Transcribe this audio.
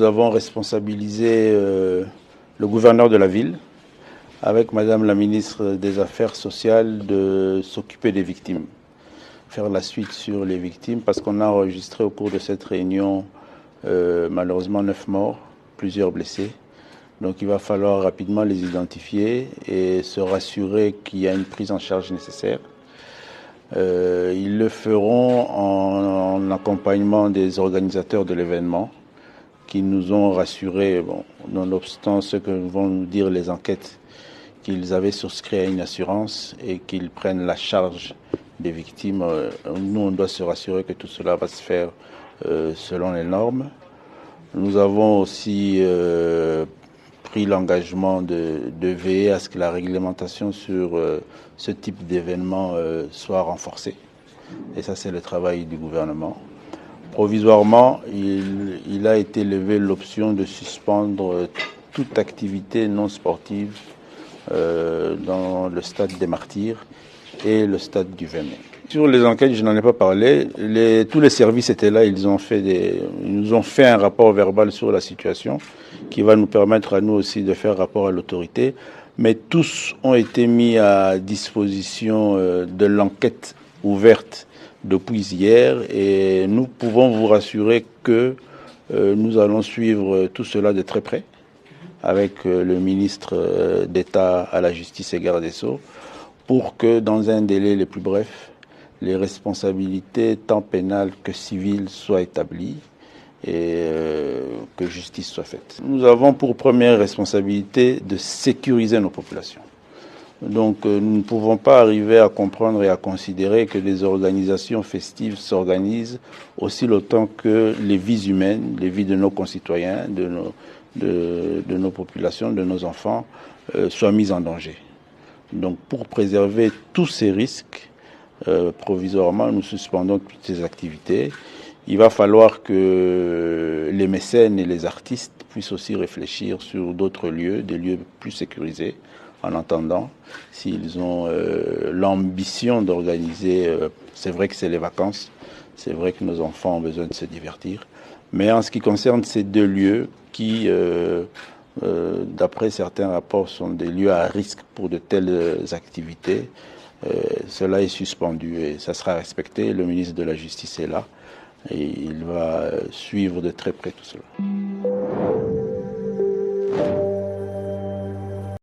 nous avons responsabilisé le gouverneur de la ville avec Madame la ministre des Affaires sociales de s'occuper des victimes, faire la suite sur les victimes parce qu'on a enregistré au cours de cette réunion malheureusement 9 morts, plusieurs blessés. Donc il va falloir rapidement les identifier et se rassurer qu'il y a une prise en charge nécessaire. Ils le feront en accompagnement des organisateurs de l'événement qui nous ont rassurés, nonobstant ce que vont nous dire les enquêtes, qu'ils avaient souscrit à une assurance et qu'ils prennent la charge des victimes. Nous, on doit se rassurer que tout cela va se faire selon les normes. Nous avons aussi pris l'engagement de veiller à ce que la réglementation sur ce type d'événement soit renforcée. Et ça, c'est le travail du gouvernement. Provisoirement, il a été levé l'option de suspendre toute activité non sportive dans le stade des Martyrs et le stade du 20 mai. Sur les enquêtes, je n'en ai pas parlé. Tous les services étaient là. Ils nous ont fait un rapport verbal sur la situation qui va nous permettre à nous aussi de faire rapport à l'autorité. Mais tous ont été mis à disposition de l'enquête ouverte depuis hier et nous pouvons vous rassurer que nous allons suivre tout cela de très près avec le ministre d'État à la Justice et Garde des Sceaux pour que dans un délai le plus bref, les responsabilités tant pénales que civiles soient établies et que justice soit faite. Nous avons pour première responsabilité de sécuriser nos populations. Donc nous ne pouvons pas arriver à comprendre et à considérer que des organisations festives s'organisent aussi longtemps que les vies humaines, les vies de nos concitoyens, de nos populations, de nos enfants soient mises en danger. Donc pour préserver tous ces risques, provisoirement, nous suspendons toutes ces activités. Il va falloir que les mécènes et les artistes puissent aussi réfléchir sur d'autres lieux, des lieux plus sécurisés, en attendant, s'ils ont l'ambition d'organiser, c'est vrai que c'est les vacances, c'est vrai que nos enfants ont besoin de se divertir, mais en ce qui concerne ces deux lieux qui, d'après certains rapports, sont des lieux à risque pour de telles activités, cela est suspendu et ça sera respecté. Le ministre de la Justice est là et il va suivre de très près tout cela.